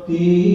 کی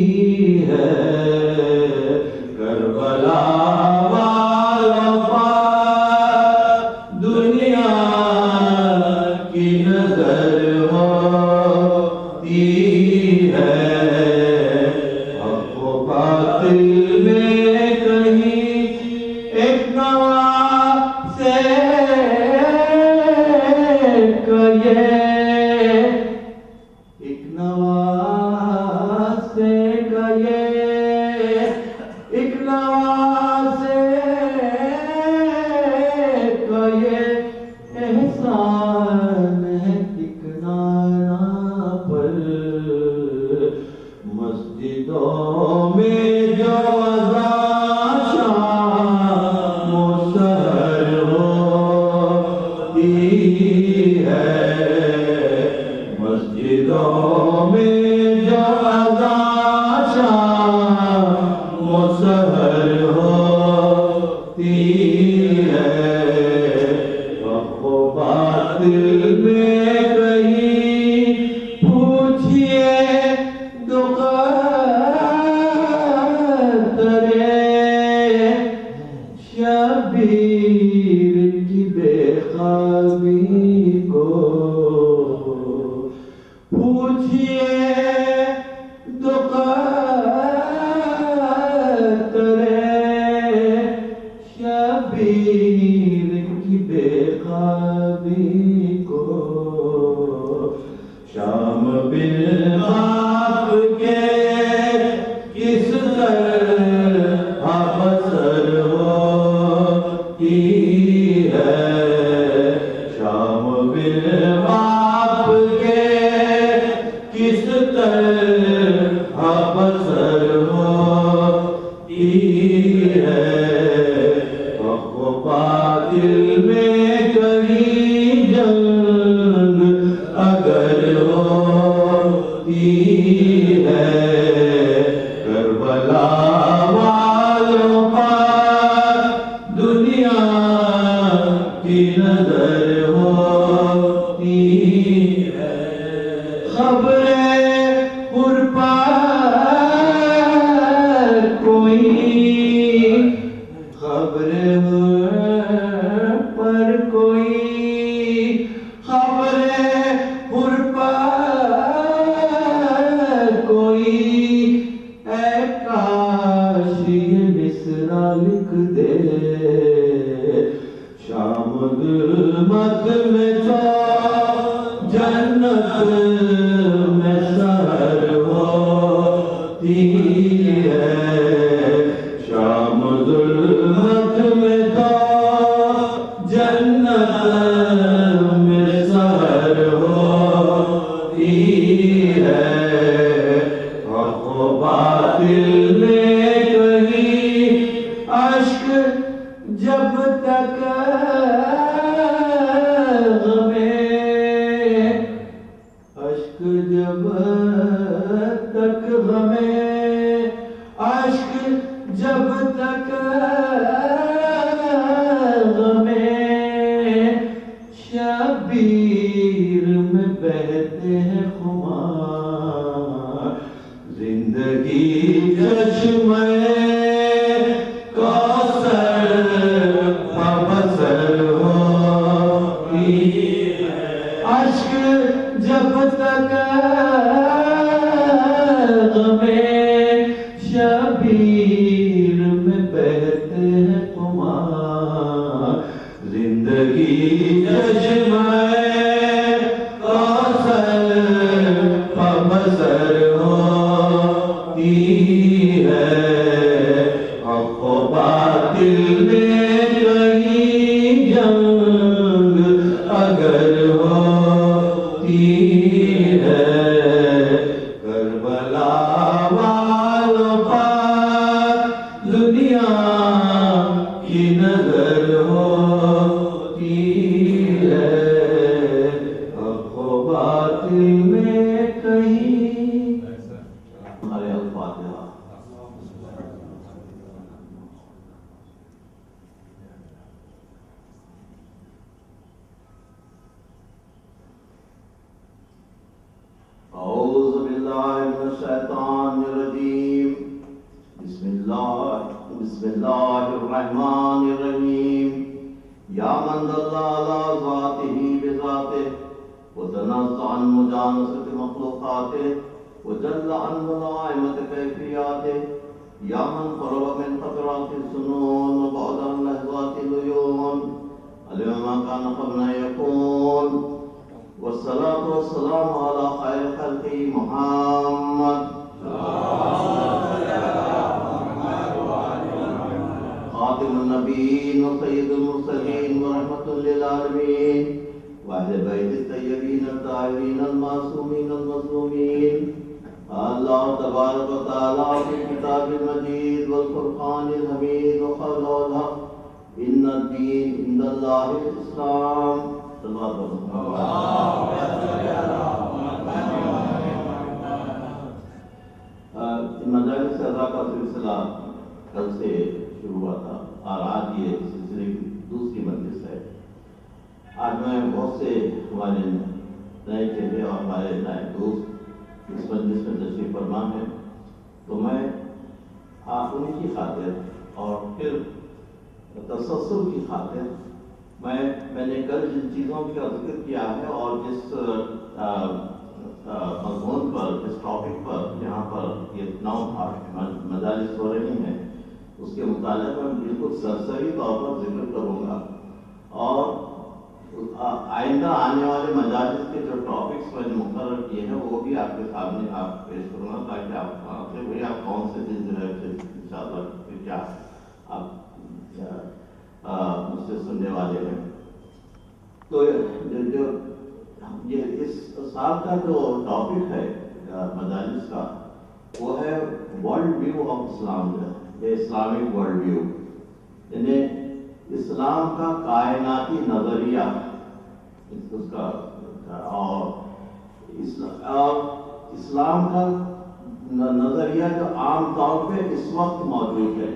كان قبل أن يكون والصلاة والسلام على خير خلقه محمد خاتم النبيين وسيد المرسلين ورحمة للعالمين وأهل بيت الطيبين الطاهرين المعصومين المظلومين الله تبارك وتعالى في الكتاب المجيد والفرقان الحميد وقال الحق إن الدين عند الله الإسلام. مجالس اضاء کا سلسلہ کل سے شروع ہوا تھا اور آج یہ سلسلے کی دوسری مجلس ہے. آج میں بہت سے ہمارے نئے چہرے اور ہمارے نئے دوست اس مجلس میں تشریف فرما ہے، تو میں ان کی خاطر اور پھر تسلسل کی خاطر میں نے کل جن چیزوں کا ذکر کیا ہے اور جس مضمون پر جس ٹاپک پر یہاں پر یہ 9 مجالس ہو رہی ہیں اس کے متعلق میں بالکل سرسری طور پر ذکر کروں گا، اور آئندہ آنے والے مجالس کے جو ٹاپکس میں نے مقرر کیے ہیں وہ بھی آپ کے سامنے آپ پیش کروں گا، تاکہ آپ کون سے دن جو ہے انشاءاللہ کیا آپ مجھ سے سننے والے ہیں. تو یہ اس سال کا جو ٹاپک ہے مجالس کا وہ ہے ورلڈ ویو آف اسلام، یا اسلامک ورلڈ ویو، یعنی اسلام کا کائناتی نظریہ اس کا، اور اسلام کا نظریہ جو عام طور پہ اس وقت موجود ہے،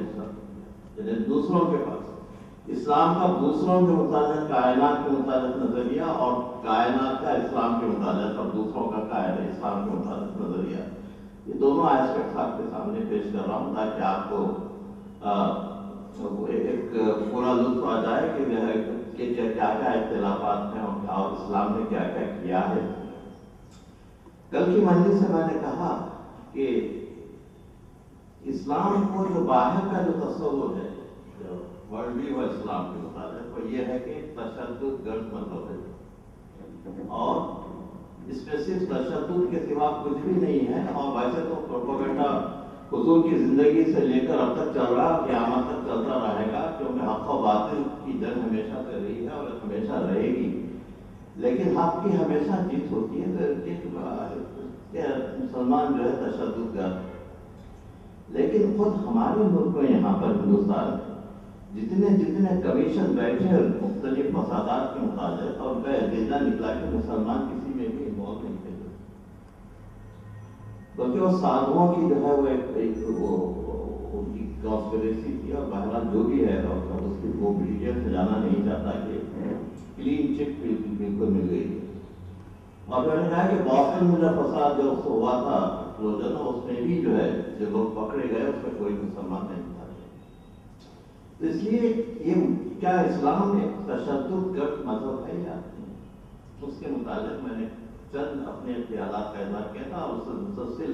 یعنی دوسروں کے پاس اسلام کا دوسروں کے متعلق کائنات کے متعلق نظریہ اور کائنات کا اسلام کے متعلق اور دوسروں کا اسلام کے متعلق نظریہ، یہ دونوں ایسپیکٹس آپ کے سامنے پیش کر رہا ہوں تاکہ آپ کو ایک پورا لطف آ جائے کہ کیا کیا اختلافات ہیں اور اسلام نے کیا کیا کیا ہے. کل کی مجلس سے میں نے کہا کہ اسلام کو جو باہر کا جو تصور ہے ورلڈ ویو اسلام کے متعلق وہ یہ ہے کہ تشدد گرد مذہب ہے، اور اس میں صرف تشدد کے سوا کچھ بھی نہیں ہے. اور ویسے تو پروپیگنڈا حضور کی زندگی سے لے کر اب تک چل رہا، قیامت تک چلتا رہے گا، کیونکہ حق و باطل کی جنگ ہمیشہ سے رہی ہے اور ہمیشہ رہے گی، لیکن حق کی ہمیشہ جیت ہوتی ہے. تو مسلمان جو ہے تشدد گرد، لیکن خود ہمارے ملک میں یہاں پر ہندوستان جتنے کمیشن بیٹھے مختلف فسادات کے متعلق، اور کا ایجنڈا نکلا کہ مسلمان کسی میں بھی انوالو نہیں تھے، کیونکہ وہ سادھوؤں کی جو ہے وہ ان کی کانسپریسی تھی. اور بہرحال جو بھی ہے اس کی وہ ڈیٹیل سے جانا نہیں چاہتا کہ کلین چٹ بالکل مل گئی. اور میں نے کہا کہ بوسٹن میں جو فساد جو ہوا تھا اس میں بھی جو ہے جو لوگ پکڑے گئے اس میں کوئی مسلمان نہیں تھا. تو اس لیے یہ کیا اسلام میں تشدد گرد مذہب ہے یا اس کے متعلق میں نے چند اپنے خیالات کا اظہار کیا تھا، اور اسے مسلسل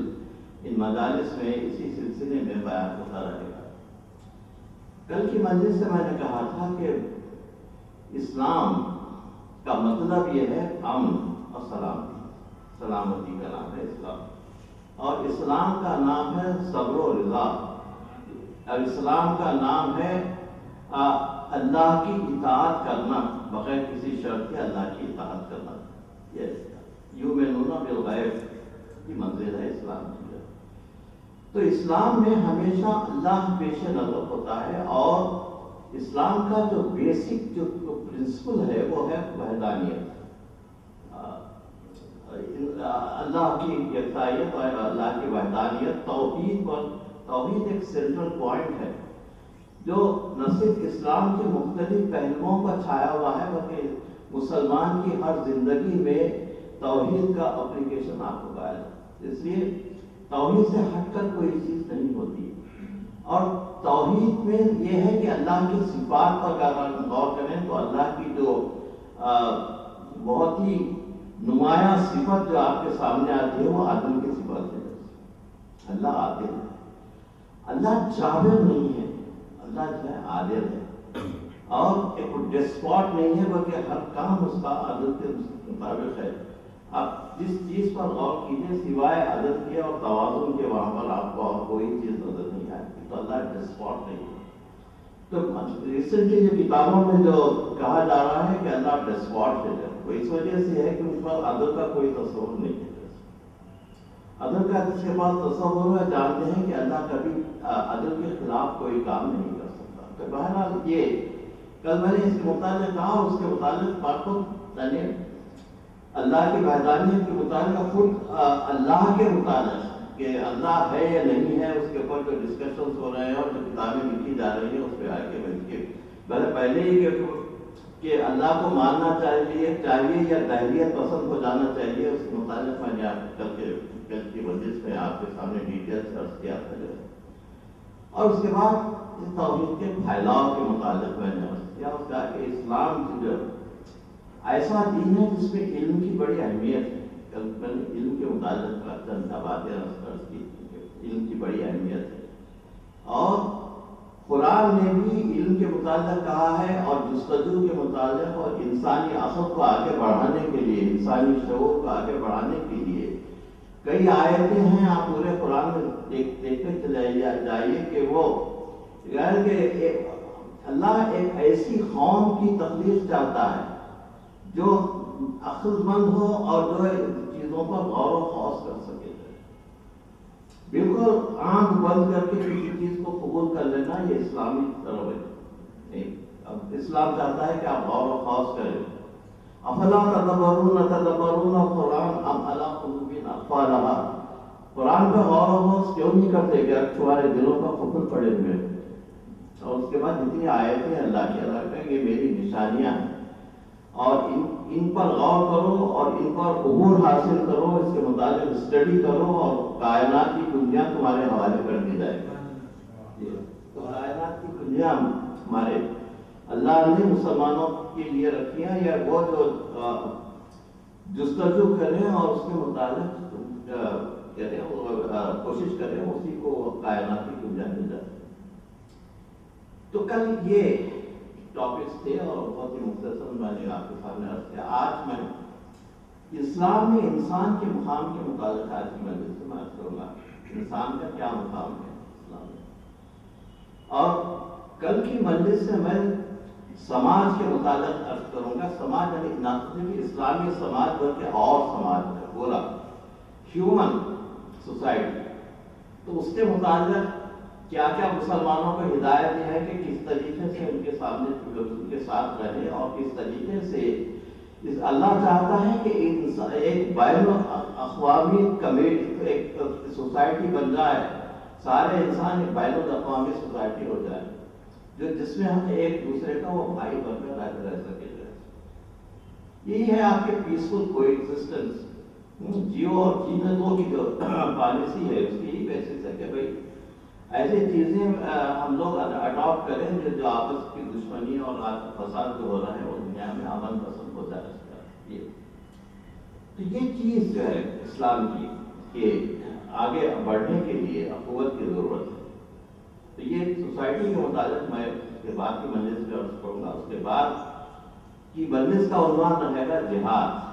ان مجالس میں اسی سلسلے میں بیان ہوتا رہے گا. کل کی مجلس سے میں نے کہا تھا کہ اسلام کا مطلب یہ ہے امن اور سلامتی کا نام ہے اسلام، اور اسلام کا نام ہے صبر و رضا، اور اسلام کا نام ہے اللہ کی اطاعت کرنا، بغیر کسی شرط کے اللہ کی اطاعت کرنا. یؤمنون بالغیب کی منزل ہے اسلام کی. تو اسلام میں ہمیشہ اللہ پیش نظر ہوتا ہے، اور اسلام کا جو بیسک جو پرنسپل ہے وہ ہے وحدانیت، اللہ کی یکتائیت اور اللہ کی وحدانیت. توحید ایک سینٹرل پوائنٹ ہے جو نہ صرف اسلام کے مختلف پہلوؤں پر چھایا ہوا ہے بلکہ مسلمان کی ہر زندگی میں توحید کا اپلیکیشن آپ کو پایا جاتا ہے. اس لیے توحید سے ہٹ کر کوئی چیز نہیں ہوتی. اور توحید میں یہ ہے کہ اللہ کی صفات پر اگر غور کریں تو اللہ کی جو بہت ہی نمایاں صفت جو آپ کے سامنے آتی ہے وہ عدل کی صفت ہے. اللہ عادل ہے، اللہ جابر نہیں ہے، اللہ جو ہے عادل ہے. اور ایک ڈسپاٹ نہیں ہے بلکہ ہر کام اس کا عدل کے مطابق ہے. آپ جس چیز پر غور کیجیے سوائے عدل کے اور توازن کے وہاں پر آپ کو اور کوئی چیز نظر نہیں آئے گی. تو اللہ ڈسپاٹ نہیں ہے. تو ریسنٹلی جو کتابوں میں جو کہا جا رہا ہے کہ اللہ ڈسپاٹ ہے وہ اس وجہ سے ہے کہ اس پر عدل کا کوئی تصور نہیں ہے. عدل کا جس کے پاس تصور ہے جانتے ہیں کہ اللہ کبھی عدل کے خلاف کوئی کام نہیں کر سکتا. تو بہرحال یہ کل میں نے اس کے متعلق کہا اور اس کے متعلق باتوں یعنی اللہ کی وحدانیت کے متعلق خود اللہ کے متعلق کہ اللہ ہے یا نہیں ہے اس کے اوپر جو ڈسکشنز ہو رہے ہیں اور جو کتابیں لکھی جا رہی ہیں اس پہ آگے بڑھ کے پہلے ہی کہ اللہ کو ماننا چاہیے یا دہلیت پسند ہو جانا چاہیے اس کے متعلق میں نے کل کی مجلس میں آپ کے سامنے ڈیٹیلز عرض کیا تھا. اور اس کے بعد توحید کے پھیلاؤ کے متعلق میں نے عرض کیا اس کا کہ اسلام جو ایسا دین ہے جس میں علم کی بڑی اہمیت ہے. کل میں نے علم کے متعلق چند باتیں عرض کی علم کی بڑی اہمیت ہے اور قرآن نے بھی علم کے متعلق کہا ہے اور جستجو کے متعلق اور انسانی عقل کو آگے بڑھانے کے لیے انسانی شعور کو آگے بڑھانے کے لیے کئی آیتیں ہیں. آپ پورے قرآن میں دیکھتے چلے جائیے کہ وہ کہ اللہ ایک ایسی قوم کی تخلیق چاہتا ہے جو عقل مند ہو اور جو چیزوں پر غور و خوض کر سکے. بالکل آنکھ بند کر کے کسی چیز کو قبول کر لینا یہ اسلامی طرف نہیں. اب اسلام چاہتا ہے کہ آپ غور و خوض کریں. افلا تدبرون القرآن ام علی قلوب اقفالها. قرآن پہ غور و خوض کیوں نہیں کرتے کہ تمہارے دلوں پر قفل پڑے ہوئے ہیں. اور اس کے بعد جتنی آیتیں اللہ کی اللہ کہ یہ میری نشانیاں ہیں اور ان پر غور کرو اور ان پر عبور حاصل کرو اس کے متعلق اسٹڈی کرو اور کائنات کی دنیا تمہارے حوالے کر دی جائے گی. تو کائنات کی دنیا ہمارے اللہ نے مسلمانوں کے لیے رکھی ہے یا وہ جو جستجو کریں اور اس کے متعلق کہتے ہیں کوشش کریں اسی کو کائنات کی دنیا مل جائے. تو کل یہ ٹاپکس تھے اور بہت ہی مختصر میں نے آپ کے سامنے عرض کیا. آج میں اسلام میں انسان کے مقام کے متعلق آج کی مجلس سے میں عرض کروں گا انسان کا کیا مقام ہے اسلام میں. اور کل کی مجلس سے میں سماج کے متعلق عرض کروں گا. سماج یعنی نہ صرف اسلامی سماج بلکہ اور سماج ہے پورا ہیومن سوسائٹی. تو اس کے متعلق کیا کیا مسلمانوں کو ہدایت یہ ہے کہ کس طریقے سے ان کے سامنے ان کے ساتھ رہے اور کس طریقے سے اللہ چاہتا ہے کہ ایک بین الاقوامی کمیونٹی ایک سوسائٹی بن جائے. سارے انسان ایک بین الاقوامی سوسائٹی ہو جائے جس میں ہم ایک دوسرے کا وہ بھائی بن کر رہ سکے. یہی ہے آپ کے پیسفل کو ایگزسٹنس. جیو اور جینے دو کی جو پالیسی ہے اس کی بیسس ہے کہ بھائی ایسی چیزیں ہم لوگ اڈاپٹ کریں جو آپس کی دشمنی اور فساد جو ہو رہا ہے وہ دنیا میں امن پسند ہو جائے. تو یہ چیز جو ہے اسلام کی کہ آگے بڑھنے کے لیے اخوت کی ضرورت ہے. تو یہ سوسائٹی کے متعلق میں اس کے بعد کی مجلس میں عرض کروں گا. اس کے بعد کی مجلس کا عنوان رہے گا جہاد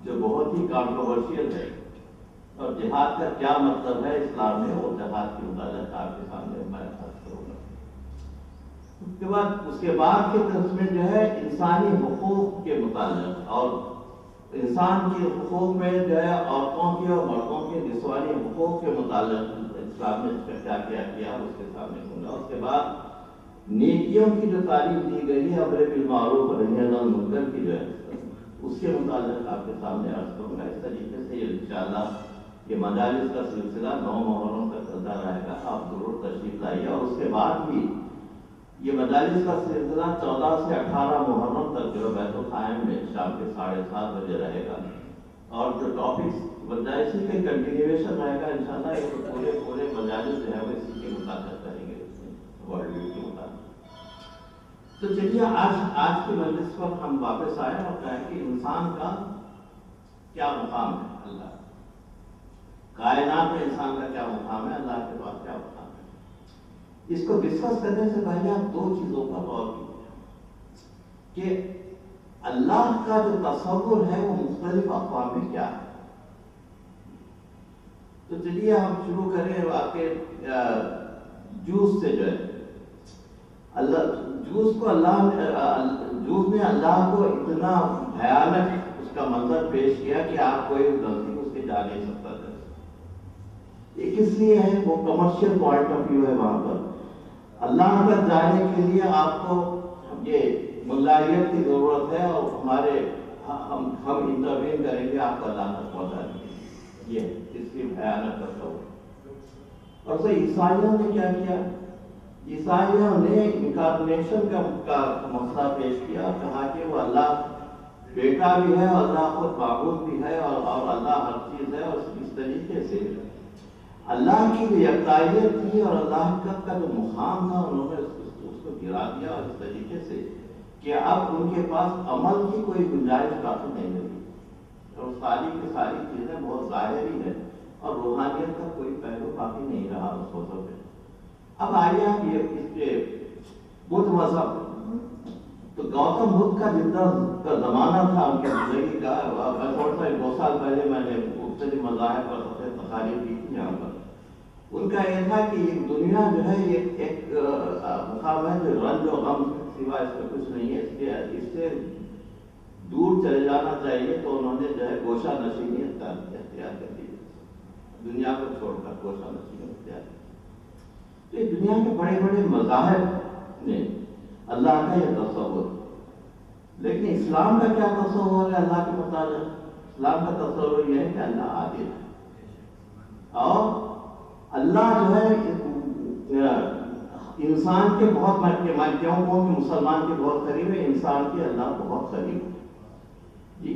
جو بہت ہی کانٹروورشیل ہے اور جہاد کا کیا مطلب ہے اسلام میں اور جہاد کے متعلق آپ کے سامنے میں عرض کروں گا. اس کے بعد کے درس میں جو ہے انسانی حقوق کے متعلق اور انسان کے حقوق میں جو ہے عورتوں کے اور مردوں کے نسوانی حقوق کے متعلق اسلام نے کیا کیا اس کے سامنے ہوں گا. اس کے بعد نیکیوں کی جو تعریف دی گئی ہے امر بالمعروف اور نہی عن المنکر کی جو ہے اس کے متعلق آپ کے سامنے عرض کروں گا. اس طریقے سے انشاءاللہ یہ مجالس کا سلسلہ 9 محرم تک چلتا رہے گا. آپ ضرور تشریف لائیے. اور اس کے بعد بھی یہ مجالس کا سلسلہ 14 سے 18 محرم تک جو بیت الخائم میں شام کے 7:30 بجے رہے گا. اور جو ٹاپکس بجائے اسی کے کنٹینیویشن رہے گا انشاءاللہ. یہ پورے مجالس جو ہے وہ اسی کے متعلق کریں گے ورلڈ ویو کے متعلق. تو چلیے آج کی مجلس پر ہم واپس آئے اور کہیں کہ انسان کا کیا مقام ہے. اللہ کائنات میں انسان کا کیا مقام ہے, اللہ کے پاس کیا مقام ہے. اس کو ڈسکس کرنے سے پہلے آپ 2 چیزوں پر غور کیجیے. کہ اللہ کا جو تصور ہے وہ مختلف اقوام میں کیا ہے. تو چلیے ہم شروع کریں آپ کے جوس سے. جو ہے اللہ جوس نے اللہ کو اتنا بھیانک اس کا منظر پیش کیا کہ آپ کوئی نزدیک اس کے جا نہیں سکتا تھا. یہ کس لیے ہے؟ وہ کمرشل پوائنٹ آف ویو ہے. وہاں پر اللہ تک جانے کے لیے آپ کو یہ ملائیت کی ضرورت ہے اور ہم انٹروین کریں گے آپ کو اللہ تک پہنچانے کے لیے. یہ اس کی بھیانک تصور. اور تو عیسائیوں نے کیا کیا؟ عیسائیوں نے انکارنیشن کا مسئلہ پیش کیا. کہا کہ وہ اللہ بیٹا بھی ہے اور اللہ خود معبود بھی ہے اور اللہ ہر چیز ہے. اور اس طریقے سے اللہ کی جو یکتائیت تھی اور اللہ کا جو مقام تھا انہوں نے اس کو گرا دیا. اور اس طریقے سے کہ اب ان کے پاس عمل کی کوئی گنجائش باقی نہیں رہی اور ساری کی ساری چیزیں بہت ظاہری ہیں اور روحانیت کا کوئی پہلو باقی نہیں رہا اس سوچوں پہ. اب آئیے آپ یہ اس کے بدھ مذہب. تو گوتم بدھ کا جتنا زمانہ تھا ان کی زندگی کا، تھوڑا سا 2 سال پہلے میں نے مختلف مذاہب پر تقاریر کی تھی. یہاں پر ان کا یہ تھا کہ یہ دنیا جو ہے یہ ایک مقام ہے جو رنج و غم سوائے اس میں کچھ نہیں ہے. اس سے دور چلے جانا چاہیے. تو انہوں نے جو ہے گوشہ نشینی اختیار کر دی. دنیا کو چھوڑ کر گوشہ نشینی اختیار کی. تو یہ دنیا کے بڑے بڑے مذاہب نے اللہ کا یہ تصور. لیکن اسلام کا کیا تصور ہے اللہ کے مطابق؟ اسلام کا تصور یہ ہے کہ اللہ عادل ہے اور اللہ جو ہے انسان کے بہت میں کیوں کہوں کہ مسلمان کے بہت قریب ہے، انسان کے اللہ بہت قریب ہے. جی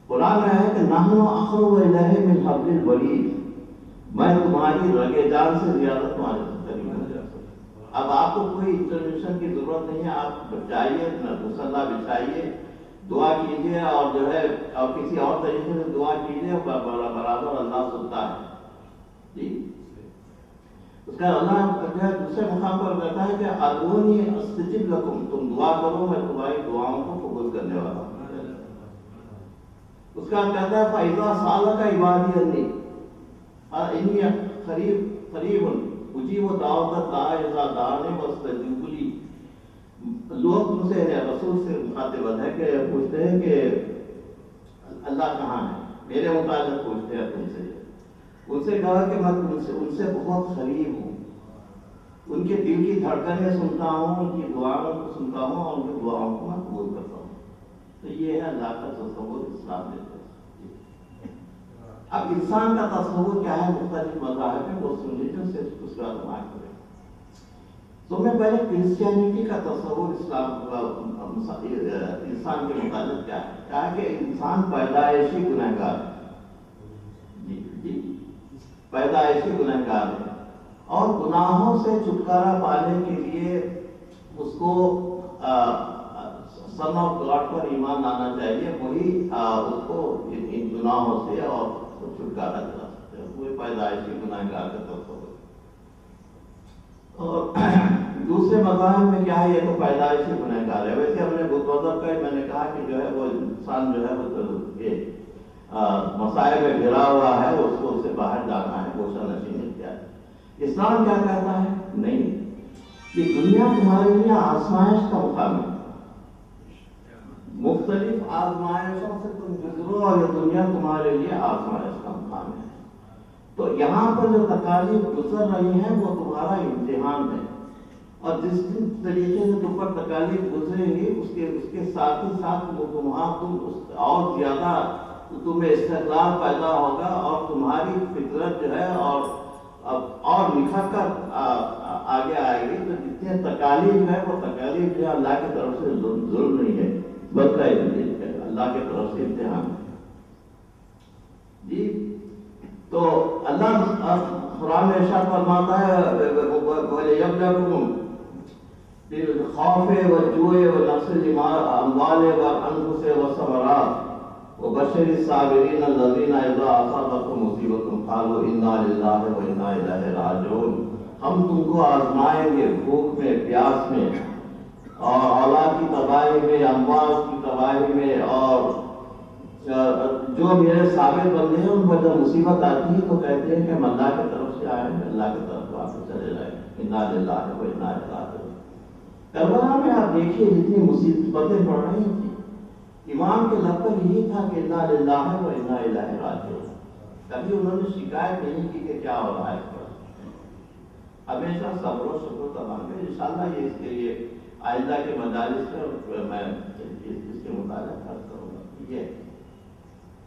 قرآن میں ہے کہ نحن اقرب الیہ من حبل الورید، میں تمہاری رگے جان سے زیادہ تمہارے قریب ہوں. اب آپ کو کوئی انٹروینشن کی ضرورت نہیں ہے. آپ جائیے مصلی بچھائیے، دعا کیجیے اور جو ہے اور کسی اور طریقے سے دعا کیجیے، برابر اللہ سنتا ہے. جی اس کا اللہ دوسرے مقام پر کہتا ہے کہ ادعونی استجب لکم، تم دعا کرو میں تمہاری دعاؤں کو قبول کرنے والا ہوں. اس کا کہتا ہے فَإِذَا سَأَلَكَ عِبَادِي أَنِّي قَرِيبٌ أُجِيبُ دَعْوَةَ الدَّاعِ إِذَا دَعَانِ فَاسْتَجِيبُوا لِي. لوگ تم سے رسول سے مخاطب ہے کہ پوچھتے ہیں کہ اللہ کہاں ہے، میرے متعلق پوچھتے ہیں تم سے. ان سے کہا کہ میں ان سے بہت قریب ہوں، ان کے دل کی دھڑکنیں سنتا ہوں، ان کی دعاؤں کو سنتا ہوں اور ان کی دعاؤں کو میں قبول کرتا ہوں. تو یہ ہے اللہ کا تصور اسلام دیتے ہیں. اب انسان کا تصور کیا ہے مختلف مذاہب میں وہ سن لیجیے، اس سے اس کا دماغ کریں. تو میں پہلے کرسچینٹی کا تصور انسان کے متعلق کیا ہے. کہا کہ انسان پیدائشی گنہگار ہے. جی پیدائشی گنہگار ہے اور گناہوں سے چھٹکارا پانے کے لیے اس کو سن آف گاڈ پر ایمان لانا چاہیے. وہی اس کو ان گناہوں سے اور چھٹکارا دلا سکتے ہیں. وہ پیدائشی گنہگار کا تصور. اور دوسرے مذاہب میں کیا ہے، یہ تو پیدائشی گنہگار ہے. ویسے ہم نے بدھ مذہب کا میں نے کہا کہ جو ہے وہ انسان جو ہے وہ مسائل میں گھرا ہوا ہے، اس کو اس سے باہر جانا ہے، گوشہ نشینی اختیار. اسلام کیا کہتا ہے؟ نہیں، یہ دنیا تمہارے لیے آزمائش کا مقام ہے. مختلف آزمائشوں سے تم گزرو اور یہ دنیا تمہارے لیے آزمائش کا مقام ہے. تو یہاں پر جو تکالیف گزر رہی ہیں وہ تمہارا امتحان ہے. اور جس طریقے سے تم پر تکالیف گزریں گی اس کے ساتھ ہی ساتھ تم اور زیادہ تمہیں استقلال پیدا ہوگا اور تمہاری فطرت جو ہے اور نکھر کر آگے آئے گی. تو جتنے تکالیف ہے وہ تکالیف جو ہے اللہ کی طرف سے ظلم نہیں ہے بلکہ اللہ کی طرف سے امتحان. جی تو اللہ قرآن میں ارشاد فرماتا ہے وَلِيَبْلَوْكُمْ بِالْخَوْفِ وَالْجُوعِ وَنَقْصٍ مِنَ الْأَمْوَالِ وَالْأَنفُسِ وَالثَّمَرَاتِ وَبَشِّرِ الصَّابِرِينَ الَّذِينَ إِذَا أَصَابَتْهُمْ مُصِيبَةٌ قَالُوا إِنَّا لِلَّهِ وَإِنَّا إِلَيْهِ رَاجِعُونَ. ہم تم کو آزمائیں گے بھوک میں، پیاس میں، اور اولاد کی تباہی میں، اموال کی تباہی میں، اور جو میرے ثابت بندے ہیں ان پر جب مصیبت آتی ہے تو کہتے ہیں کہ ہم اللہ کی طرف سے آئے ہیں، اللہ کی طرف واپس چلے جائیں، انا للہ و انا الیہ راجعون۔ کربلا میں آپ دیکھیے جتنی مصیبتیں پڑ رہی تھیں، امام کے لب پر یہی تھا کہ انا للہ و انا الیہ راجعون۔ کبھی انہوں نے شکایت نہیں کی کہ کیا ہو رہا ہے اس پر، ہمیشہ صبر و شکر تمام ہے۔ انشاءاللہ یہ اس کے لیے آئندہ کے مجالس میں میں اس کے مطالعہ کرتا ہوں۔ یہ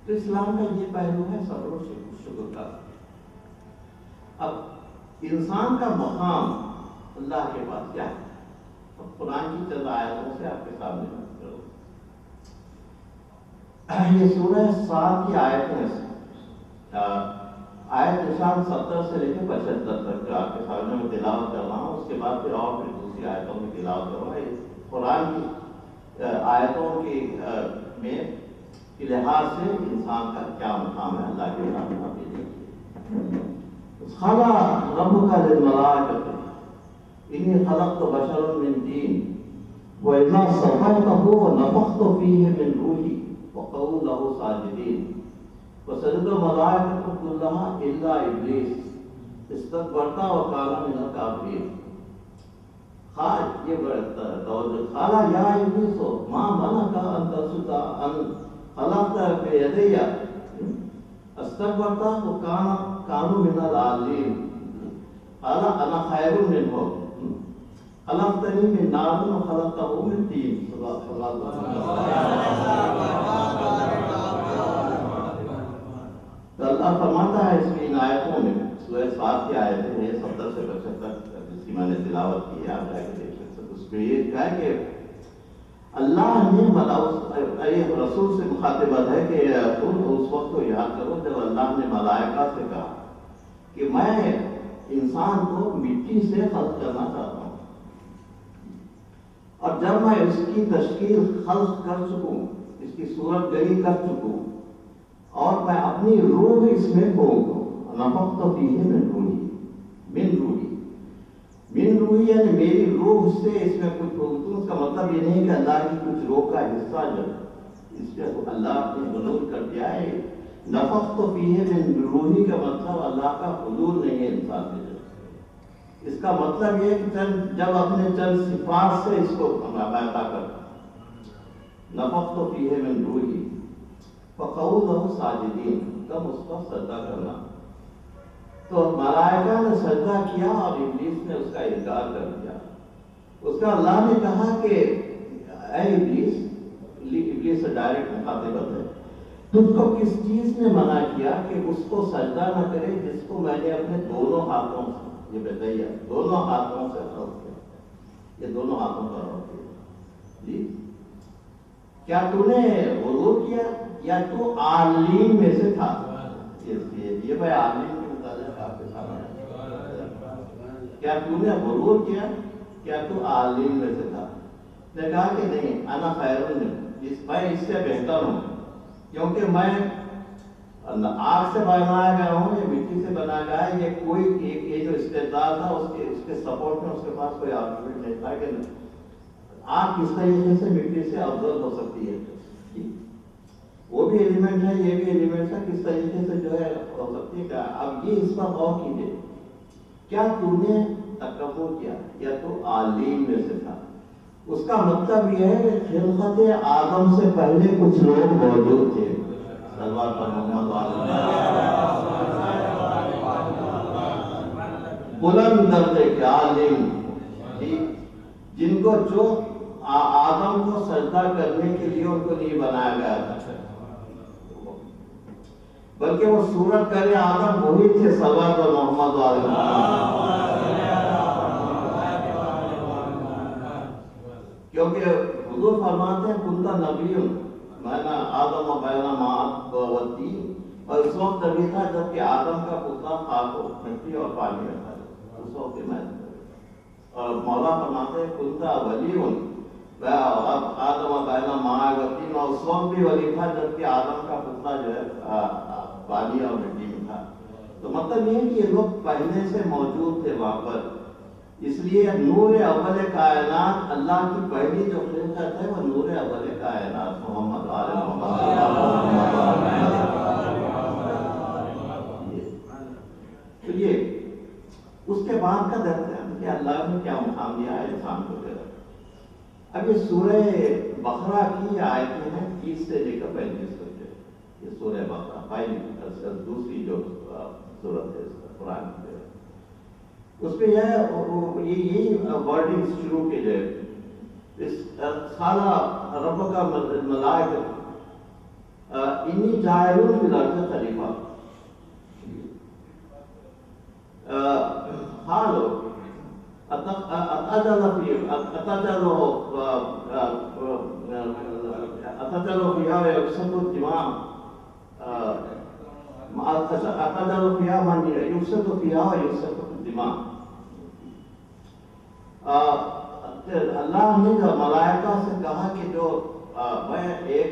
تو اسلام کا یہ پہلو ہے صبر و شکر کا۔ اب انسان کا مقام اللہ کے پاس کیا ہے؟ اب قرآن کی چند آیتوں سے آپ کے سامنے بات کروں۔ یہ سورہ صاد کی آیتیں ہیں، آیت نشان 70 سے لے کے 75 تک جو آپ کے سامنے میں تلاوت کر رہا ہوں، اس کے بعد پھر اور دوسری آیتوں میں تلاوت کروں گا۔ قرآن کی آیتوں کی میں کے لحاظ سے انسان کا کیا مقام ہے اللہ کے سامنے آپ یہ دیکھیے۔ خلا ربک للملائکۃ انی خلقت بشرا من طین وإذا صفیتہ ونفخت فیہ من روحی وقعوا لہ ساجدین وسجد الملائکۃ کلھا الا ابلیس استکبر وکان من الکافرین۔ یہ بڑا توجہ، قال یا ابلیس ما منعک ان تسجد ان خلقت بیدی استکبرت وکان من العالین۔ قال انا خیر منہ خلقتنی من نار وخلقتہ من طین۔ تو اللہ فرماتا ہے اس کی ان آیتوں میں، سورہ صاد کی آیتیں ہیں 70 سے 75 جس کی میں نے تلاوت کی ہے، آپ جا کے دیکھ سکتے۔ اس میں یہ کہا کہ اللہ نے رسول سے مخاطبت ہے کہ تم اس وقت کو یاد کرو جب اللہ نے ملائکہ سے کہا کہ میں انسان کو مٹی سے خلق کرنا چاہتا ہوں، اور جب میں اس کی تشکیل خلق کر چکوں، اس کی صورت گری کر چکوں، اور میں اپنی روح اس میں پھونک دوں، نفخت فیہ من روحی من روحی یعنی میری روح سے اس میں کچھ پھونک دوں۔ اس کا مطلب یہ نہیں کہ اللہ کی کچھ روح کا حصہ جو اس پہ اللہ نے حضور کر دیا ہے۔ نفخت فیہ من روحی کا مطلب اللہ کا حضور نہیں ہے انسان میں۔ اس کا مطلب یہ کہ جب اپنے چند صفات سے اس کو عطا کرتا، نفخت فیہ من روحی فقعوا لہ ساجدین، تب اس پر سجدہ کرنا۔ تو ملائکہ نے سجدہ کیا اور ابلیس نے اس کا انکار کر دیا۔ اس کا اللہ نے کہا کہ اے ابلیس سے ڈائریکٹ مخاطبت ہے، تجھ کو کس چیز نے منع کیا کہ اس کو سجدہ نہ کرے جس کو میں نے اپنے دونوں ہاتھوں سے، یہ بتائیے دونوں ہاتھوں سے خلق کیا، یہ دونوں ہاتھوں پر رکھ دیا جی۔ کیا تو نے غرور کیا یا تو عالین میں سے تھا؟ یہ بھائی عالین کے متعلق آپ کے سامنے، کیا تو نے غرور کیا، کیا تو عالین میں سے تھا؟ نے کہا کہ نہیں، انا خیر منہ، میں اس سے بہتر ہوں، کیونکہ میں آگ سے بنایا گیا ہوں، یہ مٹی سے بنایا گیا ہے۔ یہ کوئی یہ جو استدلال تھا اس کے سپورٹ میں اس کے پاس کوئی آرگومنٹ نہیں تھا کہ آگ کس طریقے سے مٹی سے افضل ہو سکتی ہے، وہ بھی ایلیمنٹ ہے، یہ بھی ایلیمنٹ ہے، کس طریقے سے جو ہے ہو سکتی ہے۔ اب یہ اس پر غور کیجیے، کیا تو نے تکبر کیا یا تو عالین میں سے تھا؟ اس کا مطلب یہ ہے کہ خلقت آدم سے پہلے کچھ لوگ موجود تھے، صلوات پر محمد بلند درجے کے عالم، جن کو جو آدم کو سجدہ کرنے کے لیے ان کو نہیں بنایا گیا تھا، بلکہ وہ صورت کرے آدم وہی تھے، صلوات پر محمد کیونکہ حضور فرماتے ہیں کنتا نبی بین آدم و بین ماء و طین، اور اس وقت ابھی تھا جب کہ آدم کا پتلا خاک و مٹی اور پانی میں تھا، اس وقت میں اور مولا فرماتے ہیں کنتا ولی آدم و بین ماء و طین، اور اس وقت بھی ولی تھا جب کہ آدم کا پتلا جو ہے پانی اور مٹی میں تھا۔ تو مطلب یہ ہے کہ یہ لوگ پہلے سے موجود تھے وہاں پر، اس لیے نور اول کائنات اللہ کی پہلی جو خلقت ہے وہ نور اول کائنات محمد آل محمد. تو یہ اس کے بعد کا درد ہے کہ اللہ نے کیا مقام دیا ہے انسان کو. اب یہ سورہ بقرہ کی آیتیں ہیں 30 سے لے کر 35 تک. یہ سورہ بقرہ پہلی دوسری جو سورت ہے قرآن کی، اس پہ یہی ورڈنگ شروع کی جائے. اس سالہ رب کا ملائکہ انی جاعلون فی الارض خلیفہ. حالو اتجل فیہا ویفسد الدماء اتجل فیہا من یفسد فیہا ویفسد الدماء. اللہ نے جو ملائکہ سے کہا کہ جو میں ایک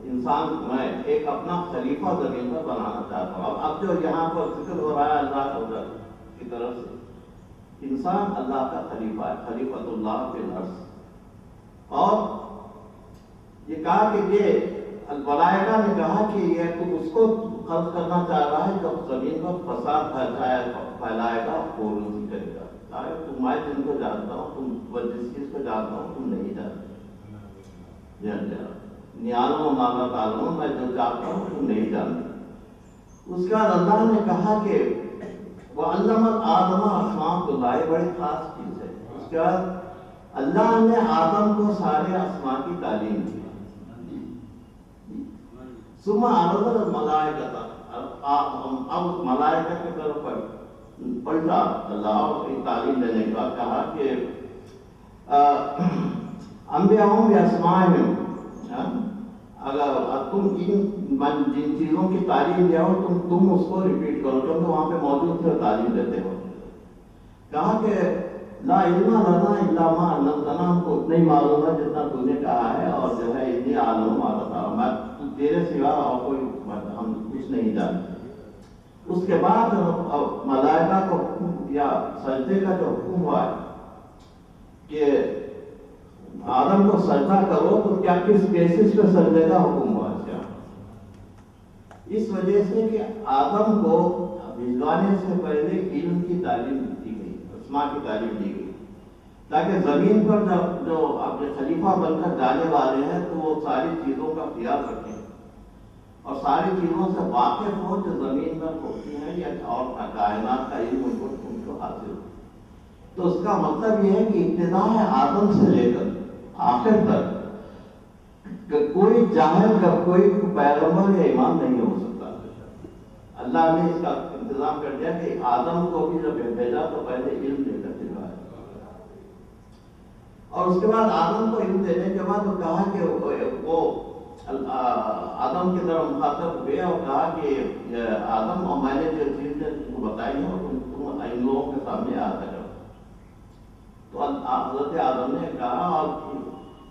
انسان میں ایک اپنا خلیفہ زمین پر بنانا چاہتا ہوں. اب جو یہاں پر ذکر ہو رہا ہے اللہ کی طرف سے، انسان اللہ کا خلیفہ ہے، خلیفۃ اللہ فی الارض. اور یہ کہا کہ یہ ملائکہ نے کہا کہ یہ تو اس کو خلق کرنا چاہ رہا ہے جو زمین پر فساد پھیلائے گا، پھولوسی کرے گا. میں جن کو جانتا ہوں، تم جس چیز کو جانتا ہوں تم نہیں جانتے. نیالوں مالا تعلم، میں جو جانتا ہوں تم نہیں جانتے. اس کے بعد اللہ نے کہا کہ وَعَلَّمَ آدَمَ أَسْمَاءَ اللَّهِ، بڑی خاص چیز ہے. اس کے بعد اللہ نے آدم کو سارے اسماء کی تعلیم دی. ثم عرض الملائکۃ، اب ملائکہ کی طرف پلٹا اللہ کی تعلیم دینے کے بعد کہا کہ انبیاءہم بِأَسْمَائِهِمْ، اگر تم جن چیزوں کی تعلیم دیا ہو تم اس کو ریپیٹ کرو جو تم وہاں پہ موجود تھے تعلیم دیتے ہو. کہا کہ لا علم لنا الا ما علمتنا، ہم کو اتنا ہی معلوم ہے جتنا تو نے کہا ہے، اور جو ہے اتنی عالم آتا میں تیرے سوا اور کوئی ہم کچھ نہیں جانتے. اس کے بعد ملائکہ کو یا سجدے کا جو حکم ہوا ہے کہ آدم کو سجدہ کرو، تو کیا کس بیسس پہ سجدے کا حکم ہوا ہے؟ اس وجہ سے کہ آدم کو بھجوانے سے پہلے علم کی تعلیم دی گئی، اسماء کی تعلیم دی گئی، تاکہ زمین پر جو اپنے خلیفہ بن کر جانے والے ہیں تو وہ ساری چیزوں کا خیال رکھیں اور ساری چیزوں سے واقف ہو جو زمین پر ہوتی ہیں یا اور کائنات کا علم ان کو حاصل ہو. تو اس کا مطلب یہ ہے کہ ابتدا ہے آدم سے لے کر آخر تک کوئی جاہل کا کوئی پیغمبر یا امام نہیں ہو سکتا. اللہ نے اس کا انتظام کر دیا کہ آدم کو بھی جب بھیجا تو پہلے علم دے کر دلوایا، اور اس کے بعد آدم کو علم دینے کے بعد وہ کہا کہ وہ آدم کی طرف مخاطب ہوئے اور کہا کہ آدم اور میں نے جو چیزیں تم کو بتائی ہیں تم ان لوگوں کے سامنے آ سکو. تو حضرت آدم نے کہا اور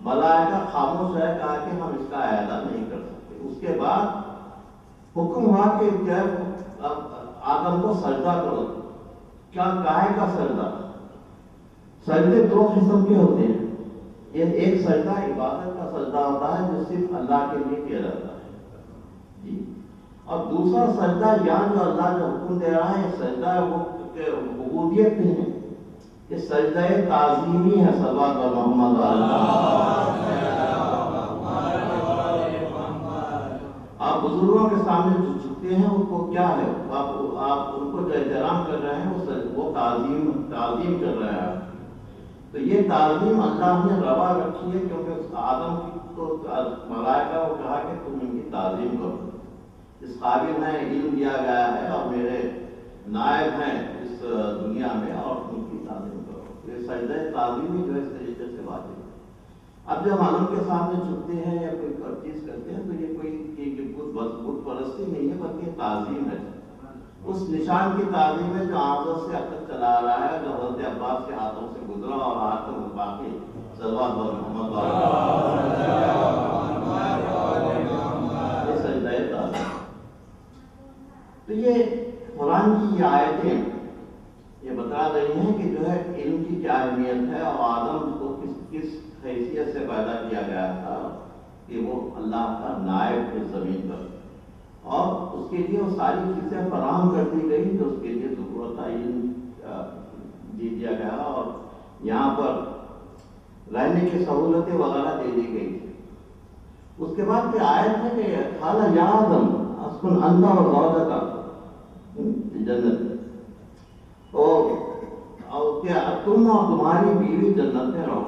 ملائکہ خاموش ہے، کہا کہ ہم اس کا اعادہ نہیں کر سکتے. اس کے بعد حکم ہوا کہ جب آدم کو سجدہ کرو. کیا کائے کا سجدہ؟ سجدے دو قسم کے ہوتے ہیں. ایک سجدہ عبادت کا سجدہ ہوتا ہے جو صرف اللہ کے لیے کیا جاتا ہے جی، اور دوسرا سجدہ یہاں جو اللہ جو حکم دے رہا ہے سجدہ وہ عبودیت نہیں ہے، یہ سجدہ تعظیمی ہے. صلوات محمد آپ بزرگوں کے سامنے جو جھکتے ہیں ان کو کیا ہے، آپ ان کو جو احترام کر رہے ہیں وہ تعظیم کر رہے ہیں. تو یہ تعظیم اللہ نے روا رکھی ہے کیونکہ آدم کو ملائکہ کو کہا کہ تم ان کی تعظیم کرو. اس قابل ہے، علم دیا گیا ہے اور میرے نائب ہیں اس دنیا میں اور ان کی تعظیم کرو. یہ سجدہ تعظیمی جو اس طریقے سے واجب ہے. اب جب عالم کے سامنے جھکتے ہیں یا کوئی چیز کرتے ہیں تو یہ کوئی بت پرستی نہیں ہے بلکہ تعظیم ہے. اس نشان کی تعظیم ہے جو آنکھوں سے اب تک چلا رہا ہے، جو حضرت عباس کے ہاتھوں سے گزرا اور آج تک باقی صلوات محمد یہ سجدہ تعظیم. تو یہ قرآن کی یہ آیتیں یہ بتا رہی ہیں کہ جو ہے کہ وہ اللہ کا نائب ہے زمین پر، اور اس کے لیے وہ ساری چیزیں فراہم کر دی گئی جو اس کے لیے ضرورت تعین دے دیا گیا، اور یہاں پر رہنے کی سہولتیں وغیرہ دے دی گئی تھی۔ اس کے بعد پھر آیت ہے کہ قال یا آدم اسکن انت و زوجک جنت، اور کیا تم اور تمہاری بیوی جنت میں رہو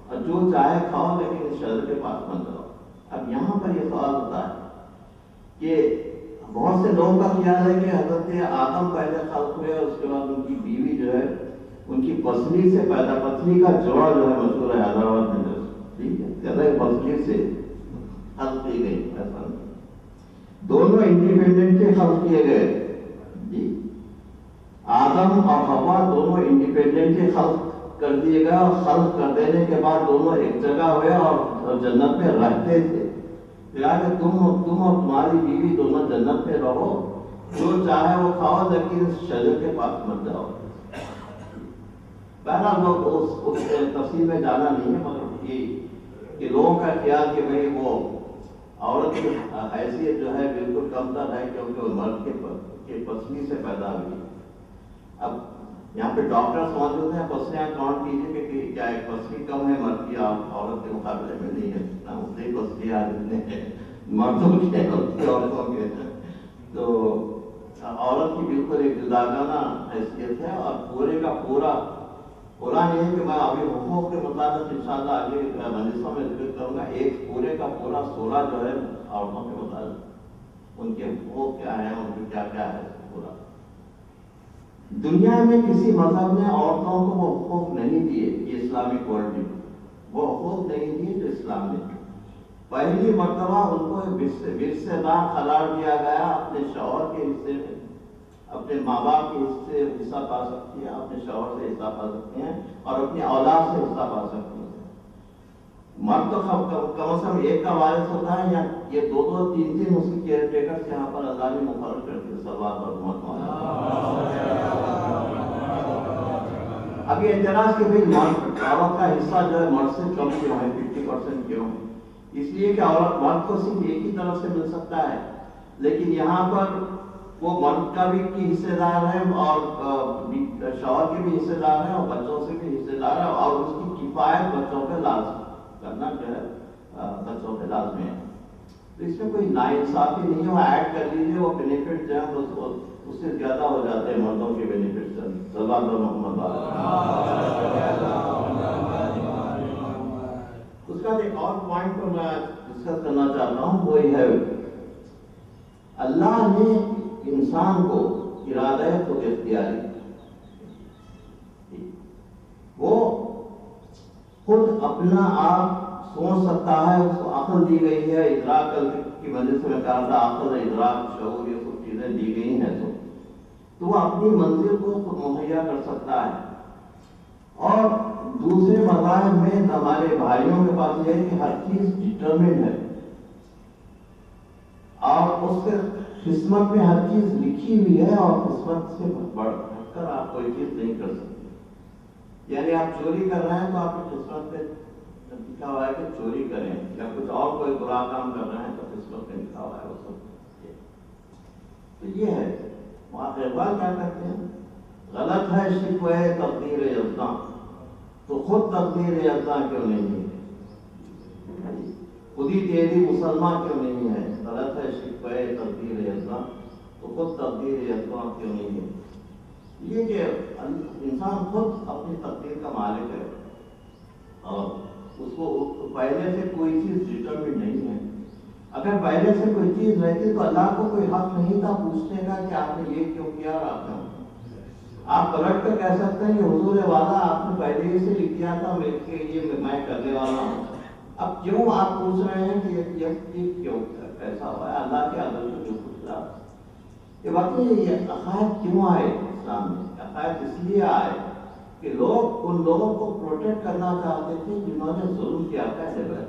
اور جو چاہے کھاؤ لیکن اس شجر کے پاس مت رہو۔ اب یہاں پر یہ سوال ہوتا ہے کہ بہت سے لوگوں کا خیال ہے کہ حضرت آدم پہلے خلق ہوئے اور اس کے بعد ان کی بیوی جو ہے ان کی پسلی سے پیدا، پسلی کا جوڑا جو ہے مشہور ہے حیدرآباد میں، ٹھیک ہے، کہتا ہے پسلی سے خلق کی گئی، ایسا نہیں، دونوں انڈیپینڈنٹلی خلق کیے گئے جی، آدم اور حوا دونوں انڈیپینڈنٹلی خلق کر دیے گئے، اور خلق کر دینے کے بعد دونوں ایک جگہ ہوئے اور جنت میں رہتے تھے۔ کہ تم اور تمہاری بیوی دونوں جنت میں رہو، جو چاہے وہ کھاؤ لیکن اس شجر کے پاس مت جاؤ۔ بہرحال لوگ اس تفصیل میں جانا نہیں ہے، مگر یہ کہ لوگوں کا خیال کہ بھئی وہ عورت کی حیثیت جو ہے بالکل کم تر ہے، کیونکہ وہ مرد کے پسلی سے پیدا ہوئی۔ اب یہاں پہ ڈاکٹرز موجود ہیں، پسلیاں کاؤنٹ کیجیے کہ کیا ایک پسلی کم ہے مرد کی عورت کے مقابلے میں؟ نہیں ہے، اتنی پسلیاں جتنے مردوں کے عورتوں کے، تو عورت کی بالکل ایک جداگانہ حیثیت ہے، اور پورے کا پورا نہیں ہے کہ میں ابھی حقوق کے مطابق انشاءاللہ آگے مجلسوں میں ذکر کروں گا، ایک پورے کا پورا سورہ جو ہے عورتوں کے مطابق ان کے حقوق کیا ہیں، ان کے کیا ہے پورا۔ دنیا میں کسی مذہب نے عورتوں کو وہ حقوق نہیں دیے، یہ اسلامک ورلڈ میں وہ حقوق نہیں دیے جو اسلام نے۔ پہلی مرتبہ ان کو ورثے دار قرار دیا گیا، اپنے شوہر کے حصے میں، اپنے ماں باپ کے حصے حصہ پا سکتی ہیں، اپنے شوہر سے حصہ پا سکتے ہیں، اور اپنی اولاد سے حصہ پا سکتے ہیں۔ مرد تو کم از کم ایک کا وارث ہوتا ہے، یا یہ دو تین اس کی کیئر ٹیکرز یہاں پر اللہ نے مقرر کر دیا، صلوات اور اب یہ اعتراض کہ بھائی عورت کا حصہ جو ہے مرد سے کم کیوں ہے، 50% کیوں ہے؟ اس لیے کہ عورت مرد کو صرف ایک ہی طرف سے مل سکتا ہے، لیکن یہاں پر وہ مرد کا بھی حصے دار ہے، اور شوہر کے بھی حصے دار ہیں، اور بچوں سے بھی حصے دار ہے، اور اس کی کفایت بچوں پہ لازم کرنا جو ہے بچوں پہ لازمی ہے۔ تو اس میں کوئی ناانصافی نہیں ہے، وہ ایڈ کر لیجیے، وہ بینیفٹ جو ہے اس سے زیادہ ہو جاتے ہیں مردوں کے بینیفٹ سے۔ صلی اللہ علیہ محمد۔ اس کا ایک اور پوائنٹ کو میں ڈسکس کرنا چاہتا ہوں، وہ یہ ہے اللہ نے انسان کو ارادہ خود اختیاری، وہ خود اپنا آپ سوچ سکتا ہے، اس کو عقل دی گئی ہے، ادراک کی وجہ سے میں کہا تھا عقل، ادراک، شعور، یہ سب چیزیں دی گئی ہیں، تو وہ اپنی منزل کو خود مہیا کر سکتا ہے۔ اور دوسرے مذاہب میں ہمارے بھائیوں کے پاس یہ ہے کہ ہر چیز ڈٹرمنڈ ہے، اور اس کے قسمت میں ہر چیز لکھی ہوئی ہے، اور قسمت سے بڑھ کر آپ کوئی چیز نہیں کر سکتے۔ یعنی آپ چوری کر رہے ہیں تو آپ کی قسمت پہ لکھا ہوا ہے کہ چوری کریں، یا کچھ اور کوئی برا کام کر رہے ہیں تو قسمت پہ لکھا ہوا ہے وہ سب۔ تو یہ ہے اقبال کیا کہتے ہیں، غلط ہے شکوہ تقدیر یزداں، تو خود تقدیر یزداں کیوں نہیں ہے، خودی تیری مسلمان کیوں نہیں ہے، غلط ہے شکوہ تقدیر یزداں، تو خود تقدیر یزداں کیوں نہیں ہے۔ یہ کہ انسان خود اپنی تقدیر کا مالک ہے، اور اس کو پہلے سے کوئی چیز ڈٹرمنٹ نہیں ہے۔ اگر پہلے سے کوئی چیز رہتی تو اللہ کو کوئی حق نہیں تھا پوچھنے کا کہ آپ نے یہ کیوں کیا، اور آپ نے آپ پلٹ کر کہہ سکتے ہیں کہ حضور والا آپ نے پہلے ہی سے لکھ دیا تھا میں کرنے والا ہوں، اب کیوں آپ پوچھ رہے ہیں کہ یہ کیوں ایسا ہوا ہے؟ اللہ کے عدل کو جو پوچھ رہا یہ واقعی یہ عقائد کیوں آئے اسلام میں؟ عقائد اس لیے آئے کہ لوگ ان لوگوں کو پروٹیکٹ کرنا چاہتے تھے جنہوں نے ظلم کیا تھا جگہ۔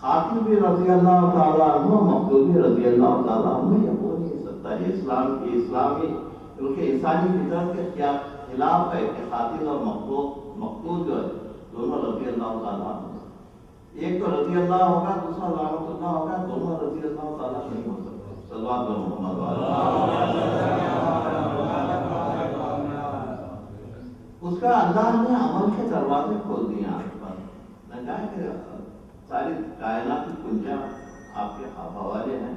خاطب رضی اللہ تعالیٰ عنہ، مخدومی رضی اللہ تعالیٰ عنہ، یہ ہو نہیں سکتا، یہ اسلام کی اسلامی کیونکہ انسانی فطرت کے خلاف ہے کہ خاطب اور مقتول جو ہے دونوں رضی اللہ تعالیٰ عنہ۔ ایک تو رضی اللہ ہوگا، دوسرا رحمت اللہ ہوگا، دونوں رضی اللہ تعالیٰ نہیں ہو سکتے. صلوات محمد اس کا اللہ نے عمل کے دروازے کھول دیے آپ پر. میں کہا کہ ساری کائنات کی کنجیاں آپ کے حوالے ہیں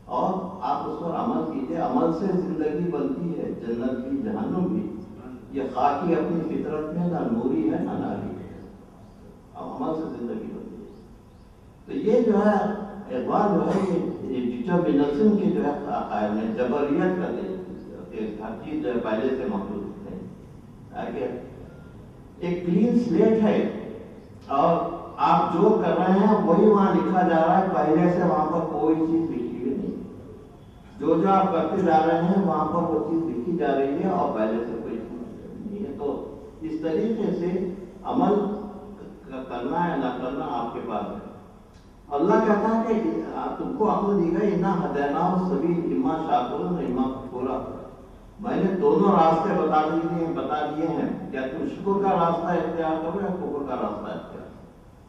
اور آپ اس پر عمل کیجیے. عمل سے زندگی بنتی ہے، جنت بھی جہنم بھی. یہ خاکی اپنی فطرت میں نہ نوری ہے نہ ناری ہے، عمل سے زندگی بنتی ہے. تو یہ جو ہے اقبال جو ہے یہ ڈٹرمنیشن کی جو ہے قائم ہے، جبریت کا ہر چیز جو ہے پہلے سے مخلوق ہے. ایک کلین سلیٹ ہے اور آپ جو کر رہے ہیں وہی وہاں لکھا جا رہا ہے. پہلے سے وہاں پر کوئی چیز لکھی ہوئی نہیں. جو آپ کرتے جا رہے ہیں وہاں پر وہ چیز لکھی جا رہی ہے اور پہلے سے کوئی چیز نہیں ہے. تو اس طریقے سے عمل کرنا ہے نہ کرنا آپ کے پاس ہے. اللہ کہتا ہے کہ تم کو عقل دی گئی نہ ہدیناہ السبیل اما شاکرا اما کفورا. میں نے دونوں راستے بتا دیے ہیں. کیا تم شکر کا راستہ اختیار کرو یا کفر کا راستہ اختیار،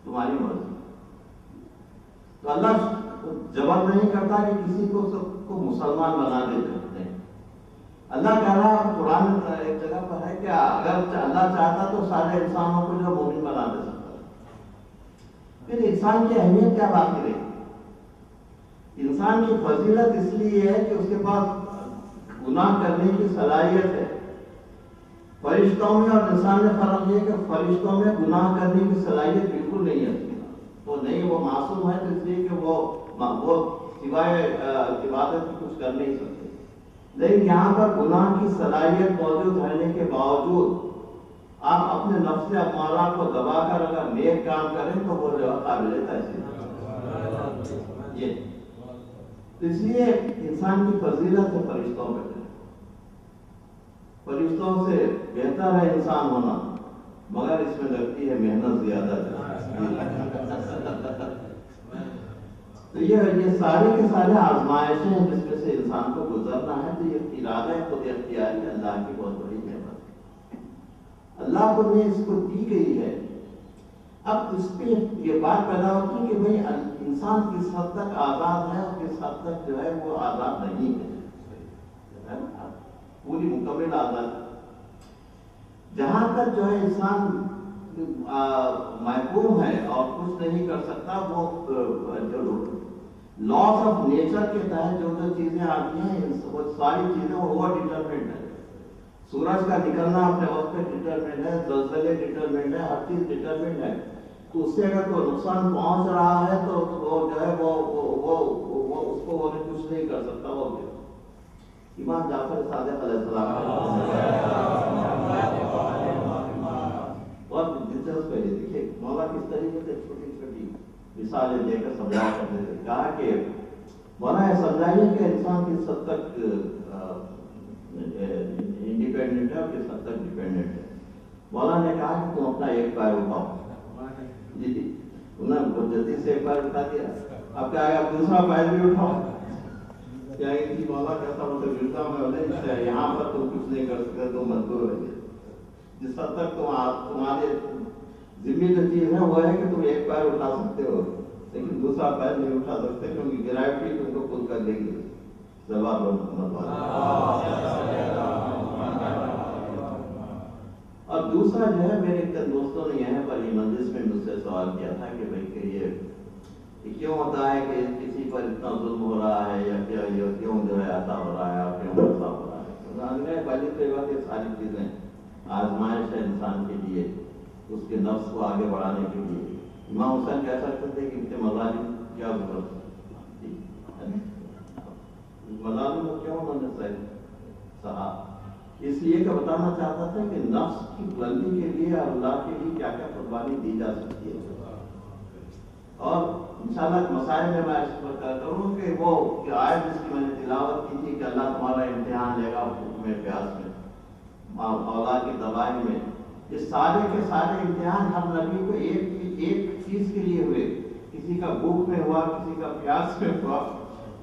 تمہاری مرضی. تو اللہ جبر نہیں کرتا کہ کسی کو سب کو مسلمان بنا دیتے ہیں. اللہ کہہ رہا ہے قرآن ایک جگہ پر ہے کہ اگر اللہ چاہتا تو سارے انسانوں کو جو مومن بنا دے سکتا. پھر انسان کی اہمیت کیا باقی رہی؟ انسان کی فضیلت اس لیے ہے کہ اس کے پاس گناہ کرنے کی صلاحیت ہے. فرشتوں میں اور انسان میں فرق یہ کہ فرشتوں میں گناہ کرنے کی صلاحیت بالکل نہیں ہے. تو نہیں وہ معصوم ہے، اس لیے کہ وہ سوائے عبادت کی کچھ کر نہیں سکتے. لیکن یہاں پر گناہ کی صلاحیت موجود رہنے کے باوجود آپ اپنے نفس امارہ کو دبا کر اگر نیک کام کریں تو وہ جو قابل تحسین یہ. اس لیے انسان کی فضیلت ہے فرشتوں میں. فرشتوں سے بہتر ہے انسان ہونا، مگر اس میں لگتی ہے محنت زیادہ ہے. تو یہ سارے کے سارے آزمائشیں ہیں جس میں سے انسان کو گزرنا ہے. تو یہ ارادہ خود اختیاری اللہ کی بہت بڑی نعمت ہے. اللہ کو نے اس کو دی گئی ہے. اب اس پہ یہ بات پیدا ہوتی ہے کہ بھئی انسان کس حد تک آزاد ہے اور کس حد تک جو ہے وہ آزاد نہیں ہے. پوری مکمل آزاد. جہاں تک جو ہے انسان محکوم ہے اور کچھ نہیں کر سکتا، وہ لاس آف نیچر کے تحت جو جو چیزیں آتی ہیں وہ ساری چیزیں اوور ڈٹرمنٹ ہے. سورج کا نکلنا اپنے وقت پہ ڈٹرمنٹ ہے، زلزلے ڈٹرمنٹ ہے، ہر چیز ڈٹرمنٹ ہے. تو اس سے اگر کوئی نقصان پہنچ رہا ہے تو وہ جو ہے وہ اس کو وہ کچھ نہیں کر سکتا. وہ امام جعفر صادق علیہ السلام بہت دلچسپ ہے. دیکھیے مولا کس طریقے سے چھوٹی چھوٹی مثالیں دے کر سمجھا کرتے تھے. کہا کہ مولا یہ سمجھائیے کہ انسان کس حد تک انڈیپینڈنٹ ہے اور کس حد تک ڈیپینڈنٹ ہے. مولا نے کہا کہ تم اپنا ایک پیر اٹھاؤ. جی انہوں نے جلدی سے ایک پیر اٹھا دیا. اب کیا ہے دوسرا پیر بھی اٹھاؤ. کیا کہ مولا کیسا مطلب گرتا میں یہاں پر تم کچھ نہیں کر سکتے، تم مجبور ہو گئے. جس حد تک تمہارے ذمہ جو چیز ہے وہ ہے کہ تم ایک پیر اٹھا سکتے ہو لیکن دوسرا پیر نہیں اٹھا سکتے کیونکہ گریوٹی تم کو خود کر دے گی. اور دوسرا جو ہے میرے دوستوں نے یہاں پر یہ مجلس میں مجھ سے سوال کیا تھا کہ بھائی کہ یہ کیوں ہوتا ہے کہ کسی پر اتنا ظلم ہو رہا ہے یا کیوں جو ہے ایسا ہو رہا ہے اور کیوں ایسا ہو رہا ہے. پہلے تو یہ ساری چیزیں آزمائش ہے انسان کے لیے، اس کے نفس کو آگے بڑھانے کے لیے. امام حسین کہہ سکتے تھے کہ ان کے مظالم کیا ضرورت ہے، مظالم کو کیوں انہوں نے سہا. اس لیے کہ بتانا چاہتا تھا کہ نفس کی بلندی کے لیے اور اللہ کے لیے کیا کیا قربانی دی جا سکتی ہے. اور انشاءاللہ مسائل میں اس پر کروں کہ وہ آیت جس کی میں نے تلاوت کی تھی کہ اللہ تمہارا امتحان لے گا حکم پیاس میں، اولاد کی دوائی میں. یہ سارے کے سارے امتحان ہر نبی کو ایک چیز کے لیے ہوئے. کسی کا بھوک میں ہوا، کسی کا پیاس میں ہوا،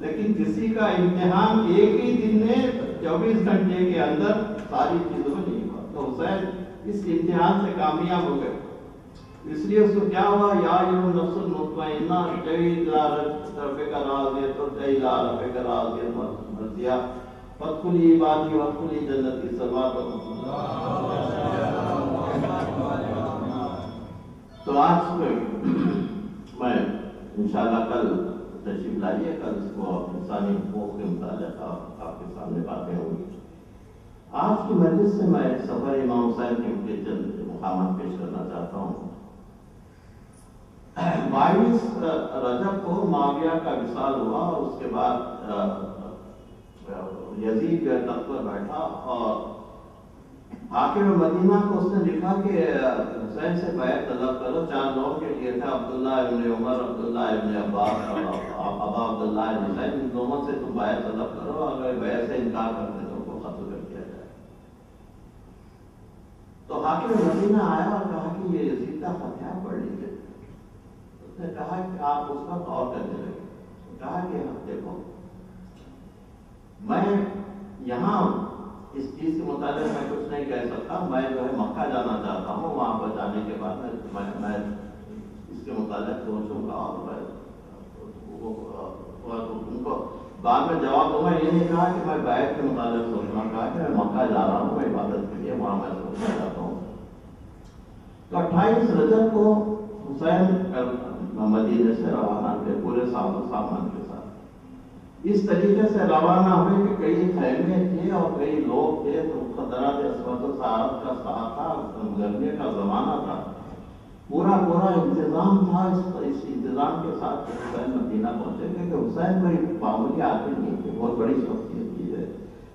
لیکن کسی کا امتحان ایک ہی دن میں 24 گھنٹے کے اندر ساری چیزوں میں نہیں ہوا. تو حسین اس امتحان سے کامیاب ہو گئے. اس لیے اس کو کیا ہوا، یا ایھا النفس المطمئنہ ارجعی الی ربک راضیۃ مرضیہ فادخلی عبادی وادخلی جنتی صلوات تو آج میں انشاءاللہ کل تشریف لائیے، کل اس کو انسانی حقوق کے متعلق آپ کے سامنے باتیں ہوں گی۔ آج کی مجلس سے میں سفر امام حسین کے چند مقامات پیش کرنا چاہتا ہوں۔ 22 رجب کو معاویہ کا وصال ہوا اور اس کے بعد یزید جو تخت پر بیٹھا اور حاکم مدینہ کو اس نے لکھا کہ حسین سے بیعت طلب کرو۔ 4 لوگوں کے لیے تھا، عبداللہ ابن عمر، عبداللہ ابن عباس اور ابا عبداللہ ابن حسین، ان دونوں سے تم بیعت طلب کرو، اور اگر بیعت سے انکار کرتے تو ان کو قتل کر دیا جائے۔ تو حاکم مدینہ آیا اور کہا کہ یہ یزید کا فتح پڑھ لیجیے۔ اس نے کہا کہ آپ اس وقت اور کرنے لگے، کہا کہ دیکھو میں یہاں اس چیز کے متعلق میں کچھ نہیں کہہ سکتا، میں جو ہے مکہ جانا چاہتا ہوں، وہاں پر جانے کے بعد میں اس کے متعلق سوچوں گا اور میں ان کو بعد میں جواب دوں گا۔ یہ نہیں کہا کہ میں بیعت کے متعلق سوچنا، کہا کہ میں مکہ جا رہا ہوں عبادت کے لیے، وہاں میں سوچنا چاہتا ہوں۔ تو 28 رجب کو حسین مدینے سے روانہ ہوئے پورے سامان کے ساتھ۔ اس طریقے سے روانہ ہوئے کہ کئی خیمے تھے اور کئی لوگ تھے، تو خطرات عصمت و سعادت کا ساتھ تھا، گرمی کا زمانہ تھا، پورا انتظام تھا۔ اس انتظام کے ساتھ حسین مدینہ پہنچے، کیونکہ حسین کوئی معمولی آدمی نہیں تھے، بہت بڑی شخصیت تھی ہے،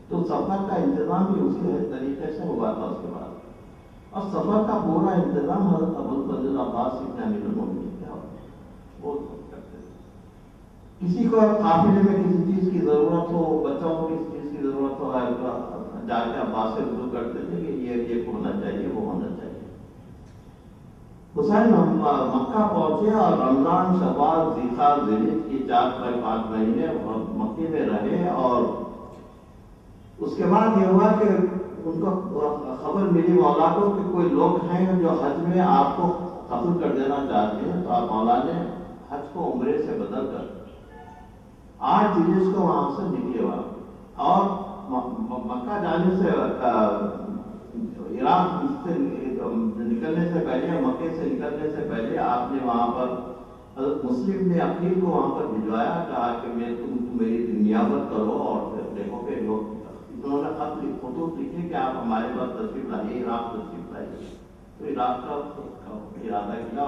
تو سفر کا انتظام بھی اسی طریقے سے ہوا تھا۔ اس کے بعد اور سفر کا پورا انتظام حضرت ابوالفضل عباس ابن امیر المومنین وہ کرتے تھے۔ کسی کو قافلے میں کسی چیز کی ضرورت ہو، بچوں کو کسی چیز کی ضرورت ہو، جا کے عباس سے رجوع کرتے تھے کہ یہ ہونا چاہیے، وہ ہونا چاہیے۔ حسین مکہ پہنچے اور رمضان، شوال، ذیقعدہ، ذوالحجہ کی 4-5 مہینے مکے میں رہے، اور اس کے بعد یہ ہوا کہ ان کو خبر ملی مولا کو کہ کوئی لوگ ہیں جو حج میں آپ کو قتل کر دینا چاہتے ہیں، تو آپ مولا نے حج کو عمرے سے بدل کر 8 جس کو وہاں سے نکلے ہوا، اور مکہ جانے سے عراق سے نکلنے سے پہلے، مکے سے نکلنے سے پہلے آپ نے وہاں پر حضرت مسلم نے عقیل کو وہاں پر بھجوایا، کہا کہ تم میری نیابت کرو، اور پھر دیکھو کہ لوگ انہوں نے خطوط لکھے کہ آپ ہمارے پاس تشریف لائیے، عراق تشریف لائیے۔ تو عراق کا ارادہ کیا،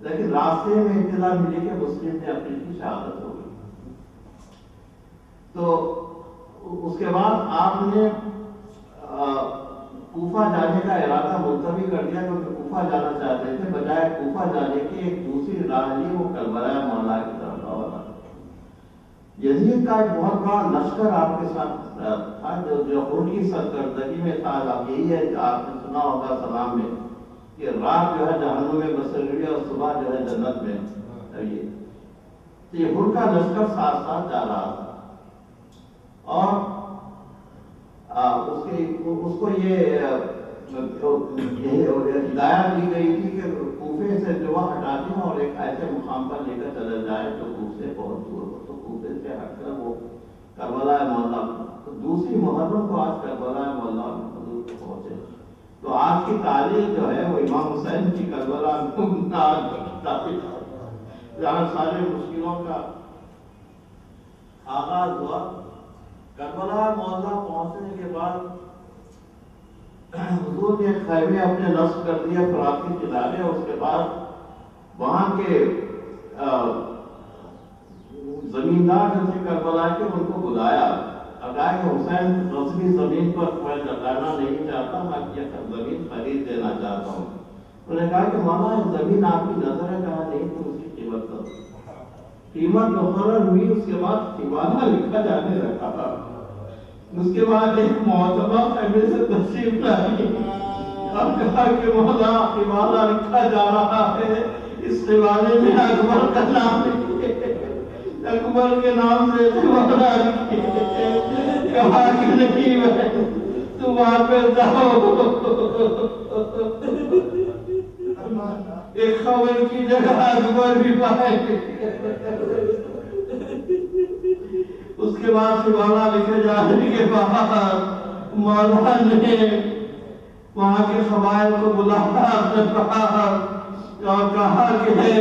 لیکن راستے میں اطلاع ملی کہ مسلم نے اپنی کی شہادت ہو گئی۔ تو اس کے بعد آپ نے کوفہ جانے کا ارادہ ملتوی کر دیا، کیونکہ کوفہ جانا چاہتے تھے، بجائے کوفہ جانے کی ایک دوسری راہ لی، وہ کربلا مولا کی طرف روانہ۔ یزید کا ایک بہت بڑا لشکر آپ کے ساتھ تھا، جو ان کی سرکردگی میں تھا۔ یہی ہے کہ آپ نے سنا ہوگا سلام میں کہ رات جو ہے جہنم میں بسر ہوئی اور صبح جو ہے جنت میں رہیے۔ تو یہ ان کا لشکر ساتھ ساتھ جا رہا تھا، اور اس کو یہ ہدایت دی گئی تھی کہ کوفے سے جو ہٹا دیں اور ایک ایسے مقام پر لے کر چلا جائے جو کوفے سے بہت دور ہو۔ تو کوفے سے ہٹ کر وہ کربلا مولا، دوسری محرم کو آج کربلا مولا حضور کو پہنچے۔ تو آج کی تاریخ جو ہے وہ امام حسین کی کربلا جہاں سارے مشکلوں کا آغاز ہوا۔ کربلا مولا پہنچنے کے بعد حضور نے خیمے اپنے نصب کر دیا فرات کے کنارے، اور اس کے بعد وہاں کے زمیندار جو تھے کربلا کے، ان کو بلایا اور کہا کہ حسین غصبی زمین پر کوئی لگانا نہیں چاہتا، میں یہ زمین خرید دینا چاہتا ہوں۔ انہوں نے کہا کہ مولا یہ زمین آپ کی نظر ہے، کہا نہیں، تو اس کی قیمت کرو۔ قیمت مقرر ہوئی، اس کے بعد دیوانہ لکھا جانے لگا۔ اس کے بعد ایک معتبہ خیمے سے تشریف لائی اور کہا کہ مولا دیوانہ لکھا جا رہا ہے، اس دیوانے میں اکبر کا نام لکھیے، اکبر کے نام سے دیوانہ لکھیے۔ کہا کہ نہیں، میں تم وہاں پہ جاؤ۔ ایک خبر کی جگہ اکبر بھی پائیں گے۔ اس کے بعد سوالہ لکھے جانے کے بعد مولا نے وہاں کے قبائل کو بلایا اپنے پاس اور کہا کہ اے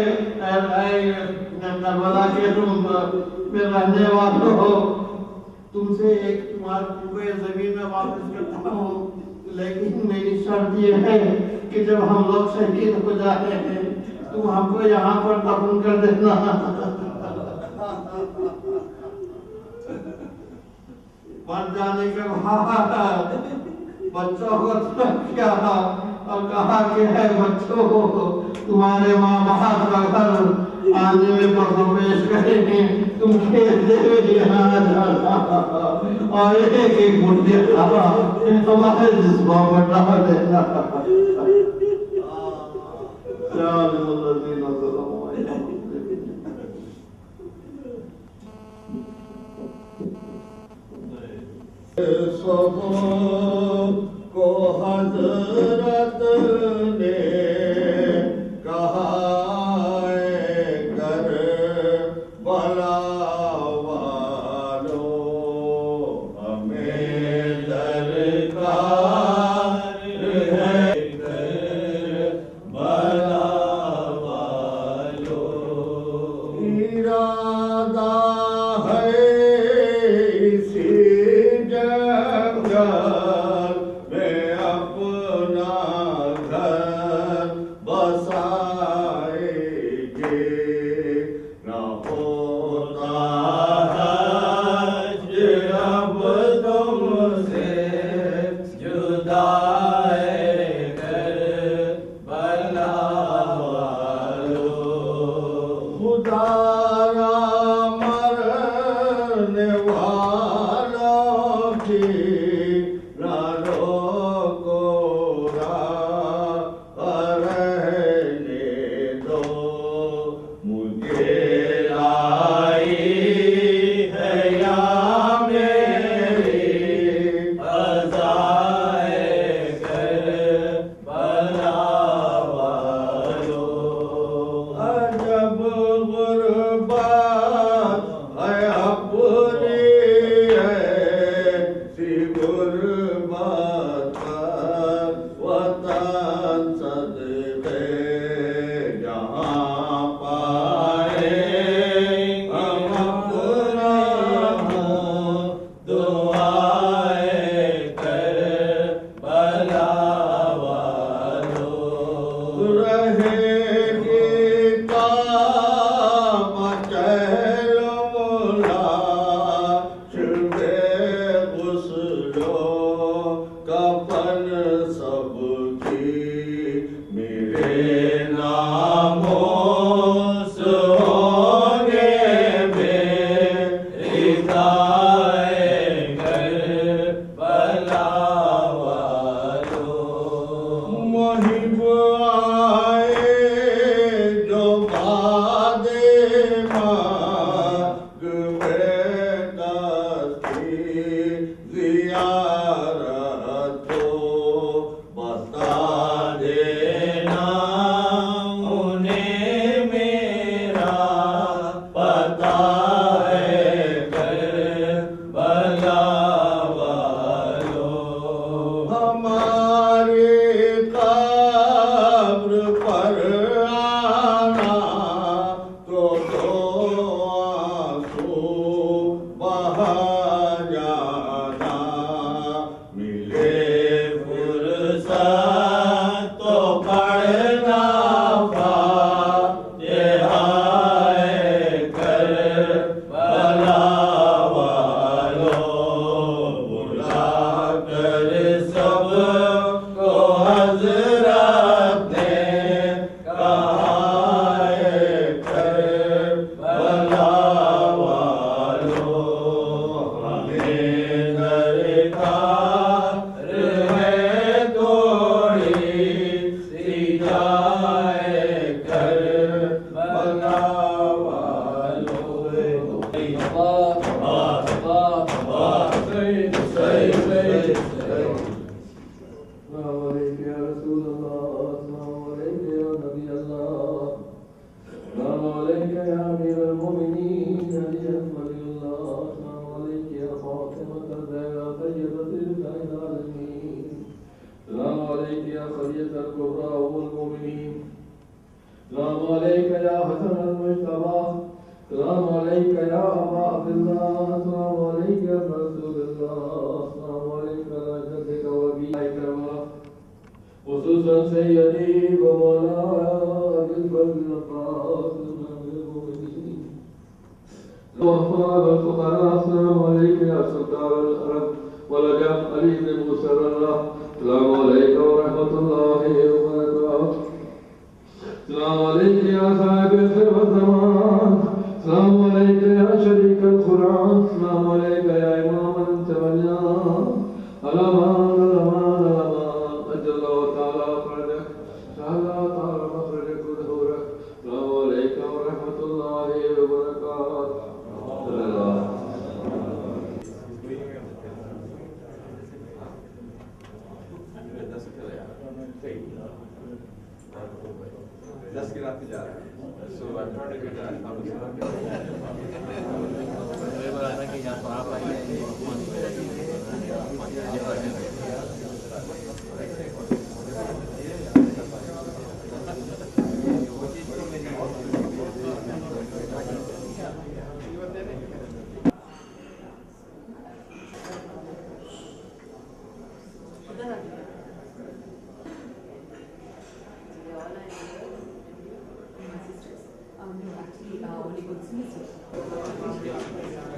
کربلا کے تم میں رہنے والوں ہو، تم سے ایک تمہارے زمین میں واپس کرتا ہوں، لیکن میری شرط یہ ہے کہ جب ہم لوگ شہید ہو جاتے ہیں تم ہم کو یہاں پر دفن کر دینا۔ مر جانے کے بعد بچوں کو طلب کیا اور کہا کہ ہے بچوں، تمہارے ماں باپ کا گھر آنے میں پرورش کریں گے، تم کھیلتے ہوئے یہاں آ جانا اور ایک ایک مٹھی کھانا ہمارے جسموں پر ڈال دینا۔ کو حضرت نے کہا کر بلا والو ہمیں درکار ہے بلا والو، ارادہ ہے اسی جنگل میں اپنا گھر بسائیں گے، نہ ہوتا حج اب تم سے جدا کر بلا والو، خدا را مرنے والوں کی نہ روکو رہنے دو، مجھے لائی ہے یا میری عزائے کر بلا والو، عجب غربت السلام عليك يا فاطمة الزهراء طيبة نساء العالمين السلام عليك يا خديجة الكبرى أم المؤمنين السلام عليك يا حسن المجتبى السلام عليك يا أبا عبد الله السلام عليك يا رسول الله السلام عليك على جدك وأبيك خصوصا سيدي ومولاي أبي الفضل القاسم المؤمنين وأصحاب الفقراء السلام عليك يا سلطان الأرض ولجم علي بن مسر الله السلام عليك ورحمة الله وبركاته السلام عليك يا صاحب الخير والزمان السلام عليك يا شريك القرآن السلام عليك يا إمام التوليان الأمان الأمان الأمان أجل الله تعالى فرجك تعالى تعالى مخرجك وظهورك السلام عليك ورحمة الله وبركاته دس کی رات جا رہا ہے سو No, actually, only good semester.